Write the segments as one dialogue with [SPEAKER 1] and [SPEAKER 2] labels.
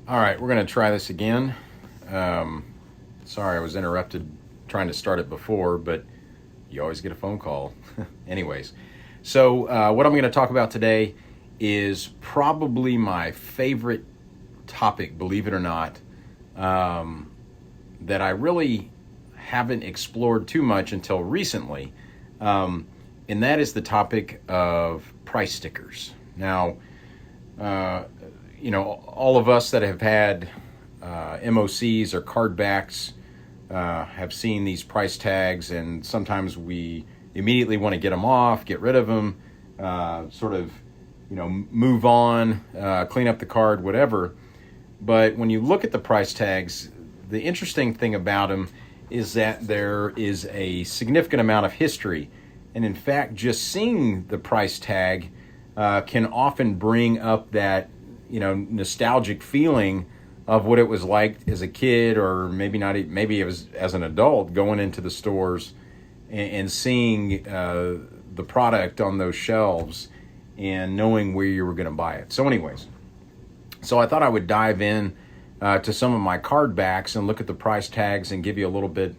[SPEAKER 1] All right, we're going to try this again. Sorry, I was interrupted trying to start it before, but you always get a phone call. Anyways, so what I'm going to talk about today is probably my favorite topic, believe it or not, that I really haven't explored too much until recently. And that is the topic of price stickers. Now, all of us that have had MOCs or card backs have seen these price tags, and sometimes we immediately want to get them off, get rid of them, move on, clean up the card, whatever. But when you look at the price tags, the interesting thing about them is that there is a significant amount of history. And in fact, just seeing the price tag can often bring up that, nostalgic feeling of what it was like as a kid, or maybe not, maybe it was as an adult going into the stores and seeing the product on those shelves and knowing where you were going to buy it. So anyways, so I thought I would dive in to some of my card backs and look at the price tags and give you a little bit,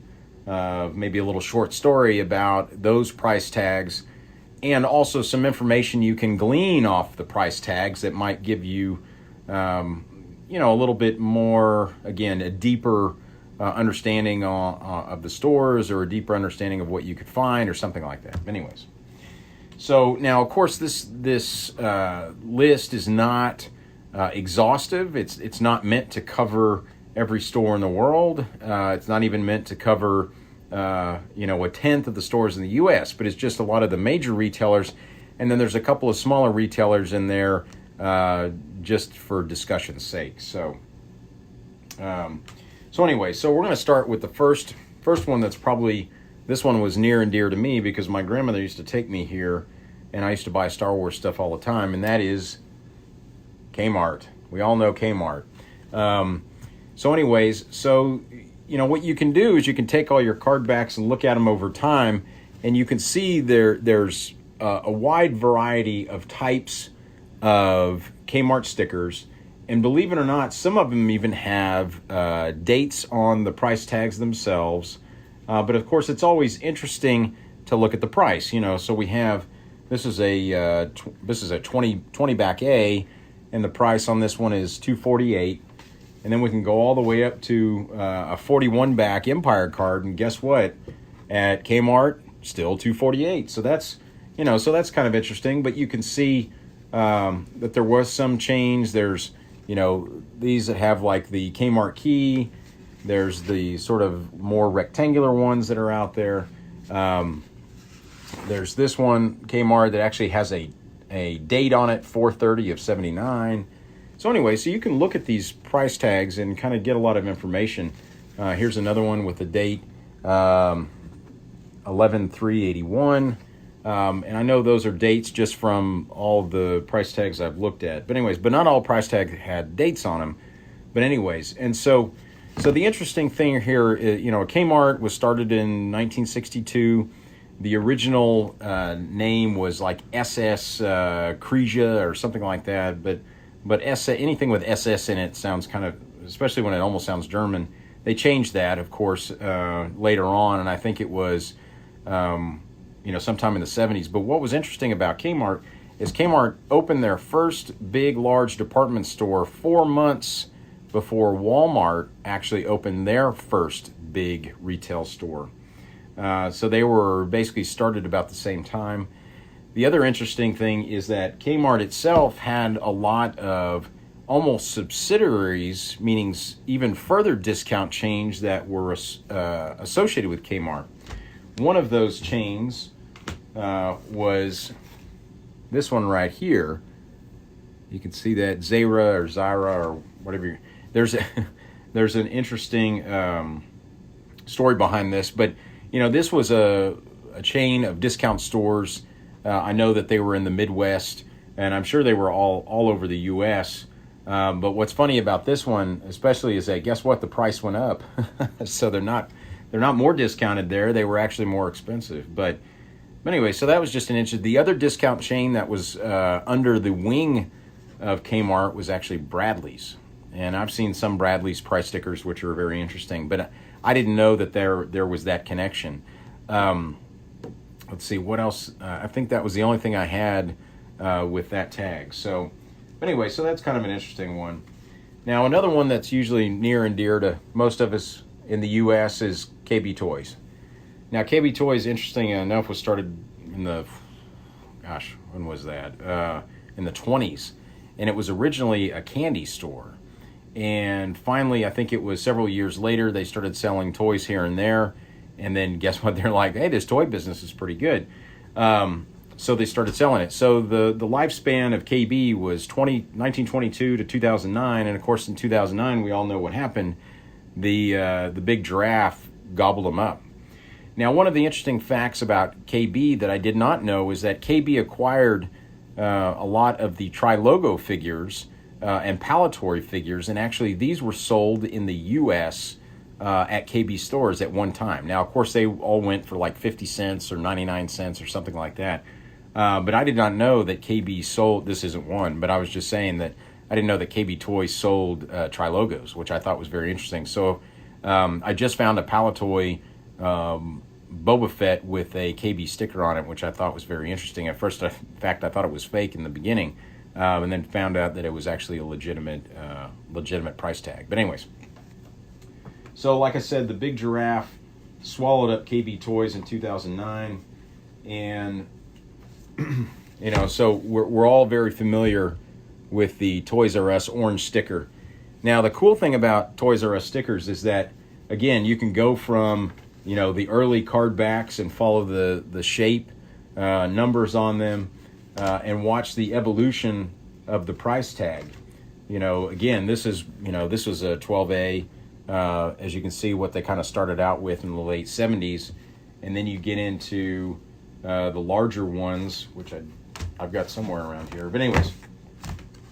[SPEAKER 1] maybe a little short story about those price tags, and also some information you can glean off the price tags that might give you, a little bit more, again, a deeper understanding of the stores, or a deeper understanding of what you could find, or something like that. Anyways, so now, of course, this list is not exhaustive. It's not meant to cover every store in the world. It's not even meant to cover a tenth of the stores in the U.S., but it's just a lot of the major retailers, and then there's a couple of smaller retailers in there just for discussion's sake. So anyway, so we're going to start with the first one. That's probably, this one was near and dear to me because my grandmother used to take me here, and I used to buy Star Wars stuff all the time, and that is Kmart. We all know Kmart. What you can do is you can take all your card backs and look at them over time, and you can see there's a wide variety of types of Kmart stickers. And believe it or not, some of them even have dates on the price tags themselves. But of course, it's always interesting to look at the price. So we have, this is a 20 back A, and the price on this one is $2.48. And then we can go all the way up to a 41 back Empire card, and guess what? At Kmart, still $2.48. So that's kind of interesting. But you can see that there was some change. There's these that have like the Kmart key. There's the sort of more rectangular ones that are out there. There's this one Kmart that actually has a date on it, 4/30 of 79. So anyway, so you can look at these price tags and kind of get a lot of information. Here's another one with the date 11/3/81. And I know those are dates just from all the price tags I've looked at. But anyways, but not all price tags had dates on them. But anyways, and so the interesting thing here is, Kmart was started in 1962. The original name was like SS Krieger or something like that. But anything with SS in it sounds kind of, especially when it almost sounds German. They changed that, of course, later on, and I think it was, sometime in the 70s. But what was interesting about Kmart is Kmart opened their first big, large department store 4 months before Walmart actually opened their first big retail store. So they were basically started about the same time. The other interesting thing is that Kmart itself had a lot of almost subsidiaries, meaning even further discount chains that were associated with Kmart. One of those chains was this one right here. You can see that Zara or Zyra or whatever. There's an interesting story behind this, but this was a chain of discount stores. I know that they were in the Midwest, and I'm sure they were all over the U.S. But what's funny about this one, especially, is that guess what? The price went up, so they're not more discounted there. They were actually more expensive. But anyway, so that was just an interest. The other discount chain that was under the wing of Kmart was actually Bradley's, and I've seen some Bradley's price stickers, which are very interesting, but I didn't know that there was that connection. Let's see, what else? I think that was the only thing I had with that tag. So anyway, so that's kind of an interesting one. Now, another one that's usually near and dear to most of us in the U.S. is KB Toys. Now, KB Toys, interesting enough, was started in the, gosh, when was that? In the 20s. And it was originally a candy store. And finally, I think it was several years later, they started selling toys here and there. And then guess what? They're like, hey, this toy business is pretty good. So they started selling it. So the lifespan of KB was 1922 to 2009. And of course, in 2009, we all know what happened. The big giraffe gobbled them up. Now, one of the interesting facts about KB that I did not know is that KB acquired a lot of the Tri-Logo figures and Palatoy figures, and actually these were sold in the U.S. At KB stores at one time. Now, of course, they all went for like 50 cents or 99 cents or something like that. But I did not know that KB sold, this isn't one, but I was just saying that I didn't know that KB Toys sold Tri-Logos, which I thought was very interesting. So I just found a Palatoy Boba Fett with a KB sticker on it, which I thought was very interesting. At first, in fact, I thought it was fake in the beginning, and then found out that it was actually a legitimate price tag. But anyways, so like I said, the big giraffe swallowed up KB Toys in 2009, and so we're all very familiar with the Toys R Us orange sticker. Now, the cool thing about Toys R Us stickers is that, again, you can go from the early card backs and follow the shape, numbers on them, and watch the evolution of the price tag. Again, this was a 12A. As you can see, what they kind of started out with in the late 70s, and then you get into the larger ones, which I've got somewhere around here. But anyways,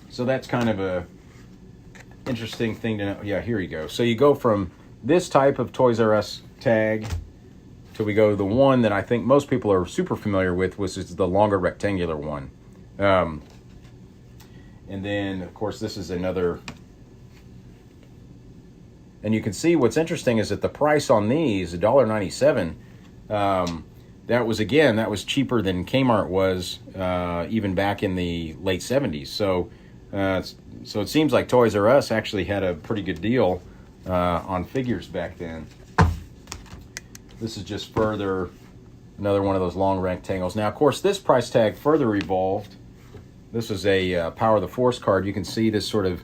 [SPEAKER 1] so that's kind of a interesting thing to know. Yeah, here you go. So you go from this type of Toys R Us tag till we go to the one that I think most people are super familiar with, which is the longer rectangular one. And then, of course, this is another. And you can see what's interesting is that the price on these, $1.97, that was cheaper than Kmart was even back in the late 70s. So it seems like Toys R Us actually had a pretty good deal on figures back then. This is just another one of those long rectangles. Now, of course, this price tag further evolved. This is a Power of the Force card. You can see this sort of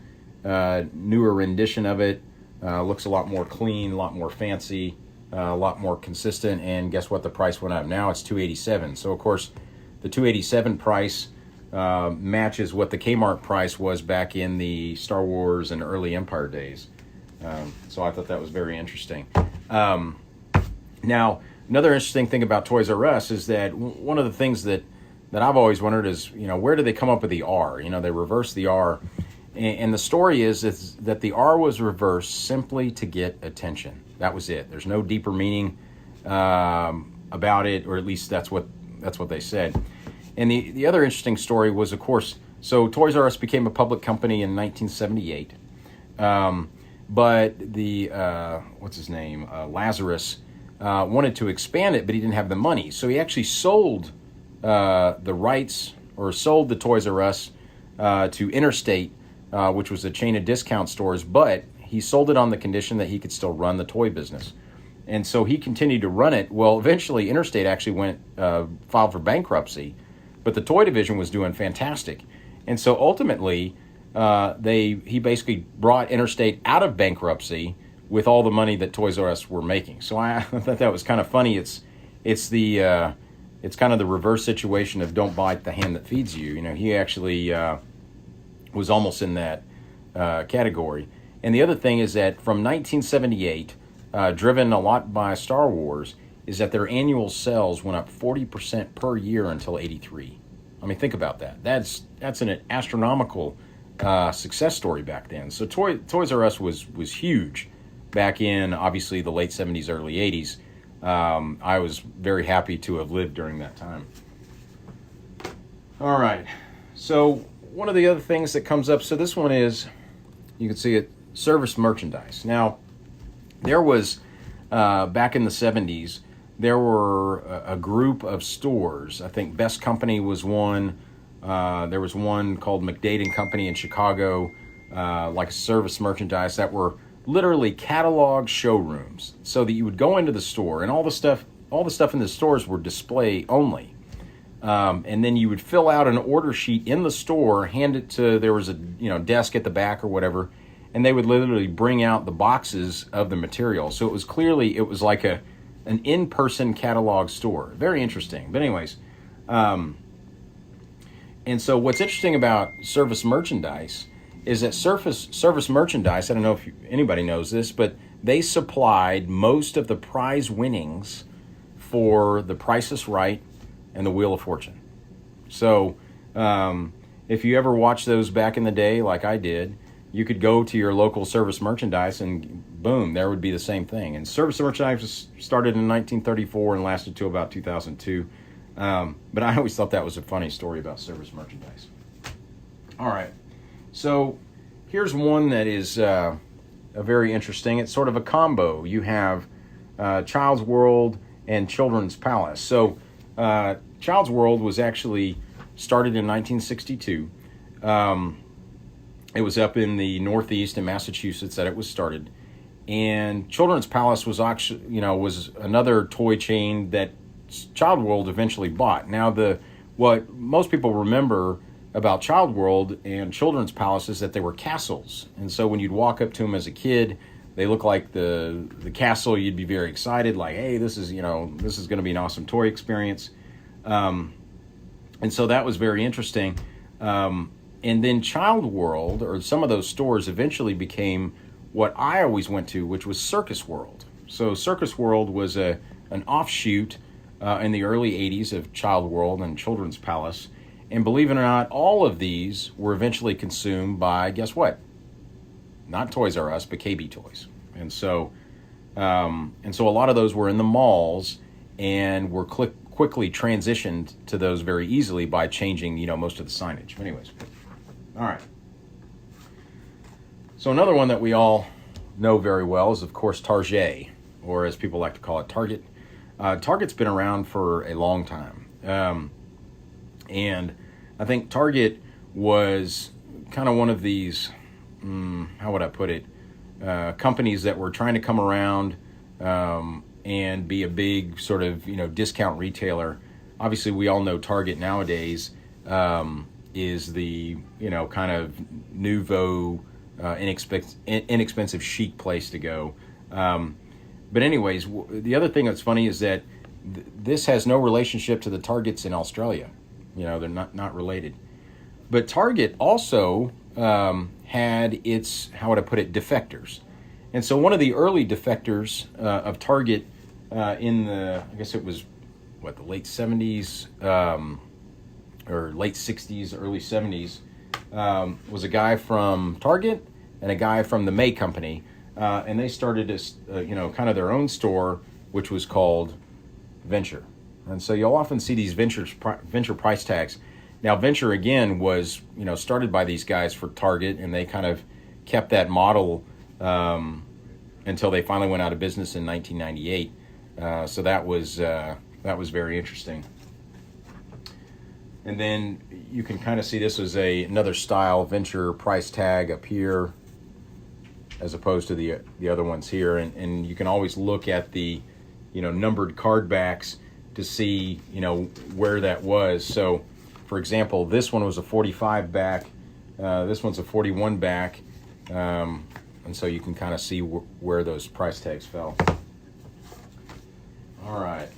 [SPEAKER 1] newer rendition of it. Looks a lot more clean, a lot more fancy, a lot more consistent. And guess what? The price went up. Now it's $287. So, of course, the $287 price matches what the Kmart price was back in the Star Wars and early Empire days. So I thought that was very interesting. Now, another interesting thing about Toys R Us is that one of the things that I've always wondered is, where do they come up with the R? They reverse the R. And the story is that the R was reversed simply to get attention. That was it. There's no deeper meaning about it, or at least that's what they said. And the other interesting story was, of course, so Toys R Us became a public company in 1978. But the, what's his name, Lazarus, wanted to expand it, but he didn't have the money. So he actually sold the rights, or sold the Toys R Us to Interstate, which was a chain of discount stores, but he sold it on the condition that he could still run the toy business. And so he continued to run it. Well, eventually Interstate actually filed for bankruptcy, but the toy division was doing fantastic. And so ultimately, he basically brought Interstate out of bankruptcy with all the money that Toys R Us were making. So I thought that was kind of funny. It's kind of the reverse situation of don't bite the hand that feeds you. He actually was almost in that category. And the other thing is that from 1978, driven a lot by Star Wars, is that their annual sales went up 40% per year until 83. I mean, think about that. That's an astronomical success story back then. So Toys R Us was huge back in, obviously, the late 70s, early 80s. I was very happy to have lived during that time. All right. So one of the other things that comes up, so this one is you can see it, service merchandise. Now, there was, back in the 70s, there were a group of stores. I think Best Company was one. There was one called McDade and Company in Chicago, like service merchandise, that were literally catalog showrooms, so that you would go into the store and all the stuff in the stores were display only. And then you would fill out an order sheet in the store, hand it to, there was a desk at the back or whatever, and they would literally bring out the boxes of the material. So it was like an in-person catalog store. Very interesting. But anyways, and so what's interesting about service merchandise is that service merchandise, I don't know if anybody knows this, but they supplied most of the prize winnings for The Price is Right and The Wheel of Fortune. So if you ever watched those back in the day, like I did, you could go to your local service merchandise and boom, there would be the same thing. And service merchandise started in 1934 and lasted till about 2002. But I always thought that was a funny story about service merchandise. All right. So here's one that is a very interesting. It's sort of a combo. You have Child's World and Children's Palace. So Child's World was actually started in 1962. It was up in the Northeast in Massachusetts that it was started. And Children's Palace was actually, was another toy chain that Child World eventually bought. Now, what most people remember about Child World and Children's Palace is that they were castles. And so when you'd walk up to them as a kid, they look like the castle. You'd be very excited, like, hey, this is going to be an awesome toy experience. And so that was very interesting. And then Child World, or some of those stores, eventually became what I always went to, which was Circus World. So Circus World was an offshoot in the early 80s of Child World and Children's Palace. And believe it or not, all of these were eventually consumed by, guess what? Not Toys R Us, but KB Toys. And so a lot of those were in the malls and were quickly transitioned to those very easily by changing, most of the signage. Anyways, all right. So another one that we all know very well is, of course, Target, or as people like to call it, Target. Target's been around for a long time. And I think Target was kind of one of these, how would I put it, companies that were trying to come around and be a big sort of, discount retailer. Obviously, we all know Target nowadays is the, kind of nouveau, inexpensive chic place to go. But anyways, the other thing that's funny is that this has no relationship to the Targets in Australia. They're not related. But Target also had its, how would I put it, defectors. And so one of the early defectors of Target in the, I guess it was, the late 70s or late 60s, early 70s, was a guy from Target and a guy from the May Company. And they started this, kind of their own store, which was called Venture. And so you'll often see these Venture price tags. Now, Venture, again, was, started by these guys for Target, and they kind of kept that model until they finally went out of business in 1998. So that was very interesting. And then you can kind of see this was another style Venture price tag up here, as opposed to the other ones here. And you can always look at the, numbered card backs to see, where that was. So, for example, this one was a 45 back. This one's a 41 back. And so you can kind of see where those price tags fell. All right.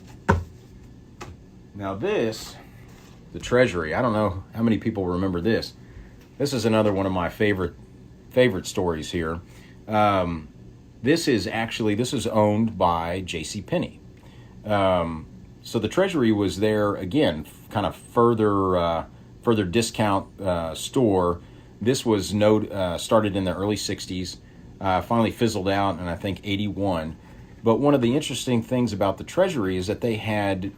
[SPEAKER 1] Now this, the Treasury. I don't know how many people remember this. This is another one of my favorite stories here. This is owned by JCPenney. So the Treasury was there, again, kind of further discount store. This was started in the early 60s, finally fizzled out in, I think, 81. But one of the interesting things about the Treasury is that they had,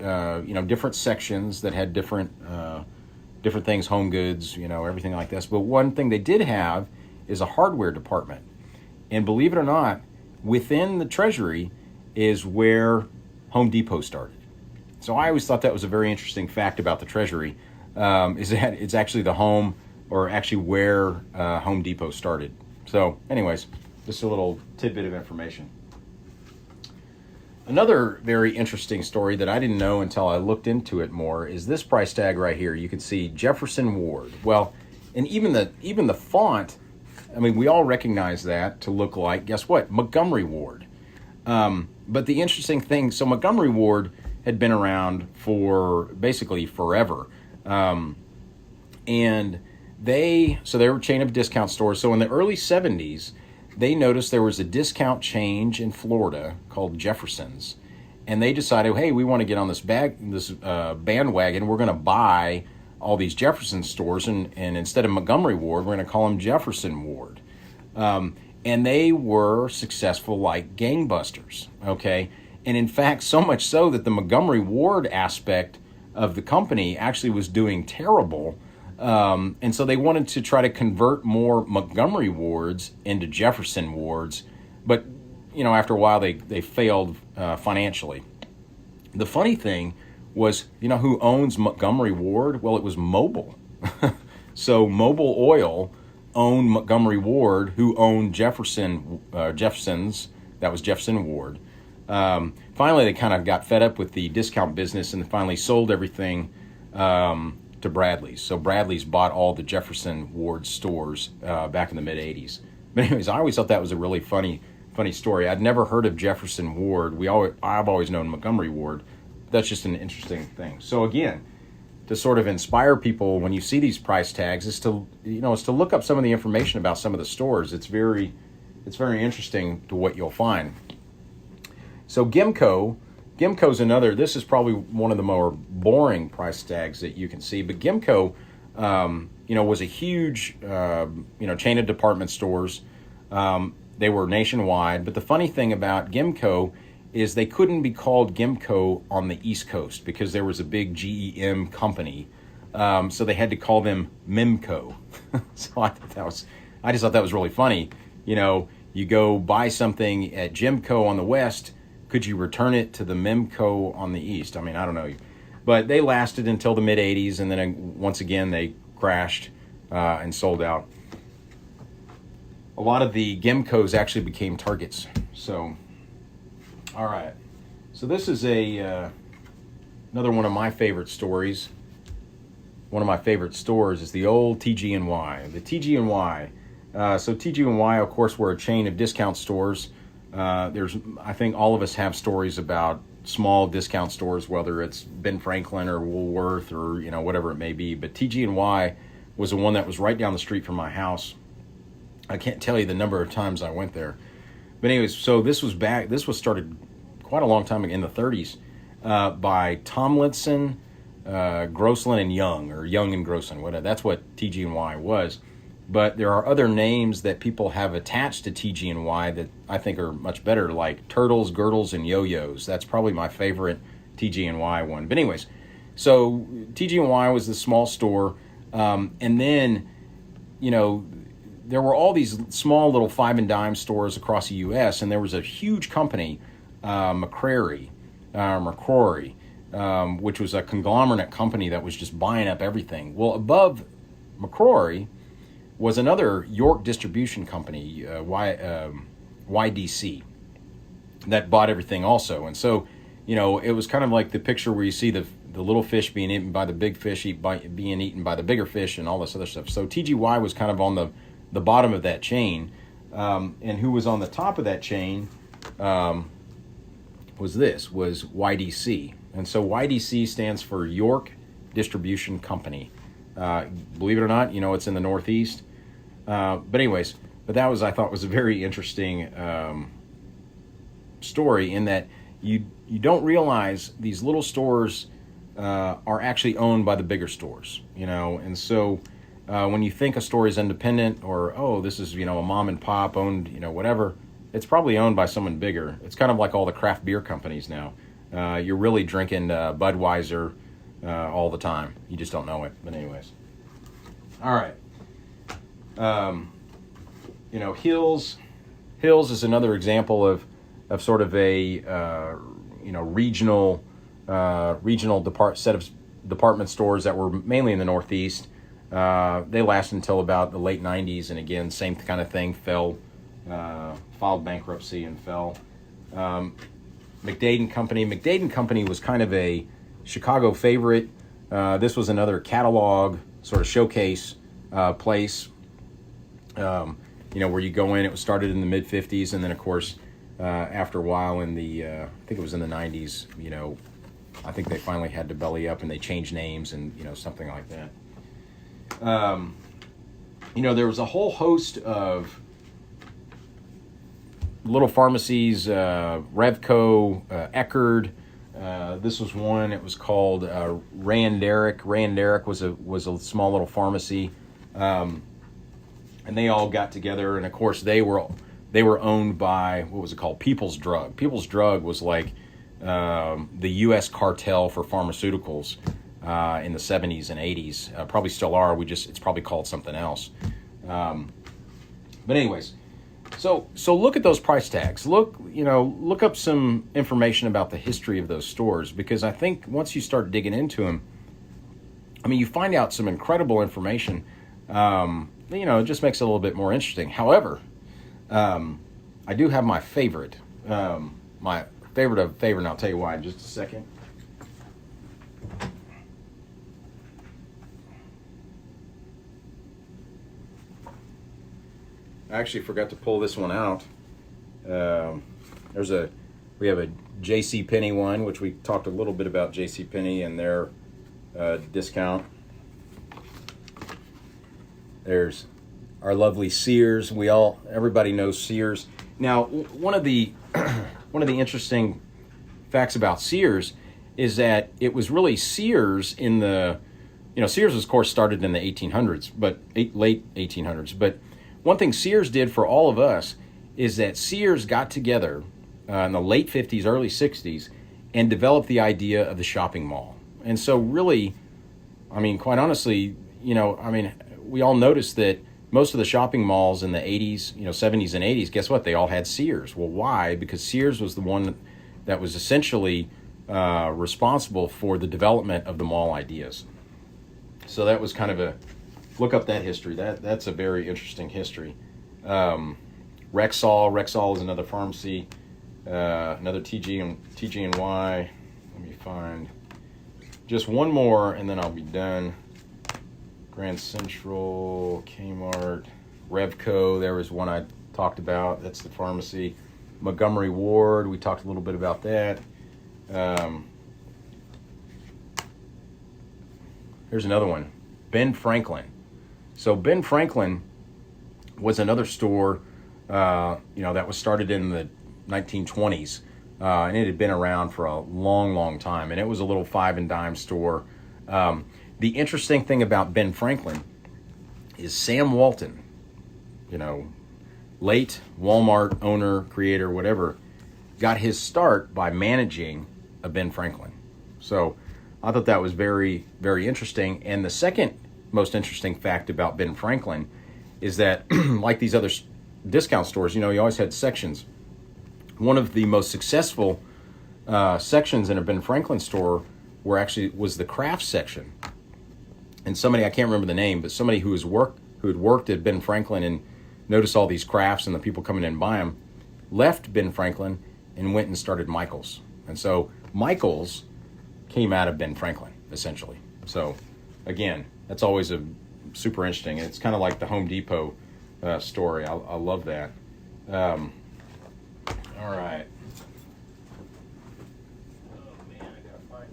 [SPEAKER 1] different sections that had different things, home goods, everything like this. But one thing they did have is a hardware department. And believe it or not, within the Treasury is where Home Depot started. So I always thought that was a very interesting fact about the Treasury, is that it's actually the home, or actually where Home Depot started. So anyways, just a little tidbit of information. Another very interesting story that I didn't know until I looked into it more is this price tag right here. You can see Jefferson Ward. Well, and even the font, I mean, we all recognize that to look like, guess what? Montgomery Ward. But the interesting thing, so Montgomery Ward had been around for basically forever. And they were a chain of discount stores. So in the early 70s, they noticed there was a discount chain in Florida called Jefferson's. And they decided, hey, we want to get on this bandwagon. We're going to buy all these Jefferson stores. And instead of Montgomery Ward, we're going to call them Jefferson Ward. And they were successful like gangbusters, okay? And in fact, so much so that the Montgomery Ward aspect of the company actually was doing terrible. And so they wanted to try to convert more Montgomery Wards into Jefferson Wards. But, you know, after a while, they failed financially. The funny thing was, you know, who owns Montgomery Ward? Well, it was Mobil. So Mobil Oil owned Montgomery Ward, who owned Jefferson's. That was Jefferson Ward. Finally, they kind of got fed up with the discount business and finally sold everything to Bradley's. So Bradley's bought all the Jefferson Ward stores back in the mid-'80s. But anyways, I always thought that was a really funny story. I'd never heard of Jefferson Ward. I've always known Montgomery Ward. That's just an interesting thing. So again, to sort of inspire people when you see these price tags is to look up some of the information about some of the stores. It's very interesting to what you'll find. So Gimco's another. This is probably one of the more boring price tags that you can see. But Gimco, was a huge, chain of department stores. They were nationwide. But the funny thing about Gimco is they couldn't be called Gimco on the East Coast because there was a big GEM company. So they had to call them Mimco. So I just thought that was really funny. You know, you go buy something at Gimco on the West. Could you return it to the Mimco on the East? I mean, I don't know. But they lasted until the mid-'80s, and then once again they crashed and sold out. A lot of the Gimcos actually became Targets. So, all right. So this is another one of my favorite stories. One of my favorite stores is the old TG&Y. The TG&Y. So TG&Y, of course, were a chain of discount stores. I think all of us have stories about small discount stores, whether it's Ben Franklin or Woolworth or, whatever it may be. But TG&Y was the one that was right down the street from my house. I can't tell you the number of times I went there. But anyways, so this was started quite a long time ago in the 30s by Tomlinson, Grossland and Young, or Young and Grossland, whatever. That's what TG&Y was. But there are other names that people have attached to TG&Y that I think are much better, like Turtles, Girdles, and Yo-Yos. That's probably my favorite TG&Y one. But anyways, so TG&Y was the small store. And then, there were all these small little 5 and dime stores across the U.S., and there was a huge company, McCrory, which was a conglomerate company that was just buying up everything. Well, above McCrory was another York distribution company, YDC, that bought everything also. And so, it was kind of like the picture where you see the little fish being eaten by the big fish, being eaten by the bigger fish, and all this other stuff. So TGY was kind of on the bottom of that chain. And who was on the top of that chain was YDC. And so YDC stands for York Distribution Company. Believe it or not, it's in the Northeast. But anyways, I thought was a very interesting story in that you don't realize these little stores are actually owned by the bigger stores, and so when you think a store is independent or, this is, a mom and pop owned, whatever, it's probably owned by someone bigger. It's kind of like all the craft beer companies now. You're really drinking Budweiser all the time. You just don't know it. But anyways. All right. Hills is another example of sort of a regional set of department stores that were mainly in the Northeast. They lasted until about the late 90s, and again, same kind of thing, filed bankruptcy and fell. McDade & Company. McDade & Company was kind of a Chicago favorite. This was another catalog sort of showcase place, where you go in. It was started in the mid-50s, and then, of course, after a while in the, I think it was in the 90s, I think they finally had to belly up, and they changed names and, something like that. There was a whole host of little pharmacies, Revco, Eckerd. This was one. It was called Rand-Eric. Rand-Eric was a small little pharmacy, and they all got together. And of course, they were owned by, what was it called? People's Drug. People's Drug was like the U.S. cartel for pharmaceuticals in the 70s and 80s. Probably still are. It's probably called something else. But anyways. So look at those price tags. Look up some information about the history of those stores, because I think once you start digging into them, you find out some incredible information. It just makes it a little bit more interesting. However, I do have my favorite of favorite, and I'll tell you why in just a second. I actually forgot to pull this one out. We have a JCPenney one, which we talked a little bit about JCPenney and their discount. There's our lovely Sears. Everybody knows Sears. Now, one of the interesting facts about Sears is that it was really Sears Sears, of course, started in the 1800s, but late 1800s, but one thing Sears did for all of us is that Sears got together in the late 50s, early 60s, and developed the idea of the shopping mall. And so really, quite honestly, we all noticed that most of the shopping malls in the 80s, 70s and 80s, guess what? They all had Sears. Well, why? Because Sears was the one that was essentially responsible for the development of the mall ideas. So that was kind of look up that history. That's a very interesting history. Rexall is another pharmacy, another TG&Y. Let me find just one more, and then I'll be done. Grand Central, Kmart, Revco. There was one I talked about. That's the pharmacy. Montgomery Ward. We talked a little bit about that. Here's another one. Ben Franklin. So Ben Franklin was another store, that was started in the 1920s, and it had been around for a long, long time, and it was a little 5 and dime store. The interesting thing about Ben Franklin is Sam Walton, late Walmart owner, creator, whatever, got his start by managing a Ben Franklin. So I thought that was very, very interesting. And the second most interesting fact about Ben Franklin is that, like these other discount stores, you always had sections. One of the most successful sections in a Ben Franklin store was the craft section. And somebody, I can't remember the name, but somebody who had worked at Ben Franklin and noticed all these crafts and the people coming in and buying them, left Ben Franklin and went and started Michael's. And so Michael's came out of Ben Franklin, essentially. So again, that's always a super interesting. It's kind of like the Home Depot story. I love that. All right. Oh man, I gotta find it.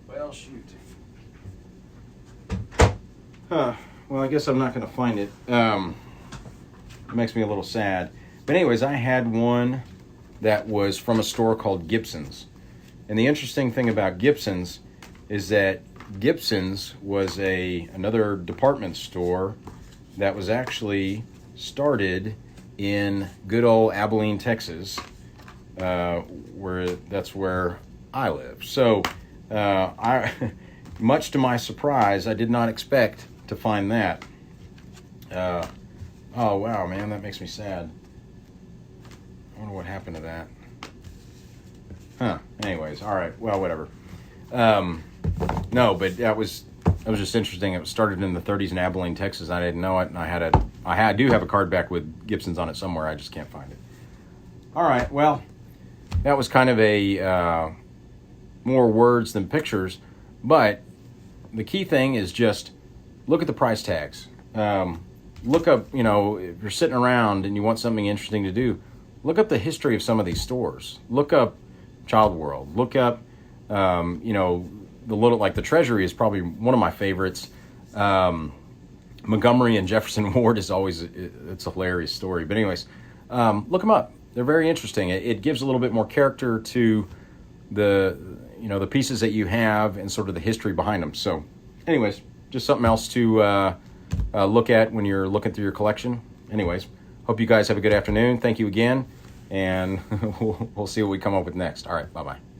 [SPEAKER 1] Well, shoot. Well, I guess I'm not going to find it. It makes me a little sad. But anyways, I had one that was from a store called Gibson's. And the interesting thing about Gibson's is that Gibson's was another department store that was actually started in good old Abilene, Texas, that's where I live. So, much to my surprise, I did not expect to find that. Oh wow, man, that makes me sad. I wonder what happened to that. Huh. Anyways, all right. Well, whatever. No, but that was just interesting. It was started in the 30s in Abilene, Texas. I didn't know it, and I do have a card back with Gibson's on it somewhere. I just can't find it. All right. Well, that was kind of a more words than pictures, but the key thing is just look at the price tags. Look up, if you're sitting around and you want something interesting to do, look up the history of some of these stores. Look up Child World. Look up, the Treasury is probably one of my favorites. Montgomery and Jefferson Ward is it's a hilarious story. But anyways, look them up. They're very interesting. It gives a little bit more character to the pieces that you have and sort of the history behind them. So anyways, just something else to look at when you're looking through your collection. Anyways, hope you guys have a good afternoon. Thank you again, and we'll see what we come up with next. All right, bye-bye.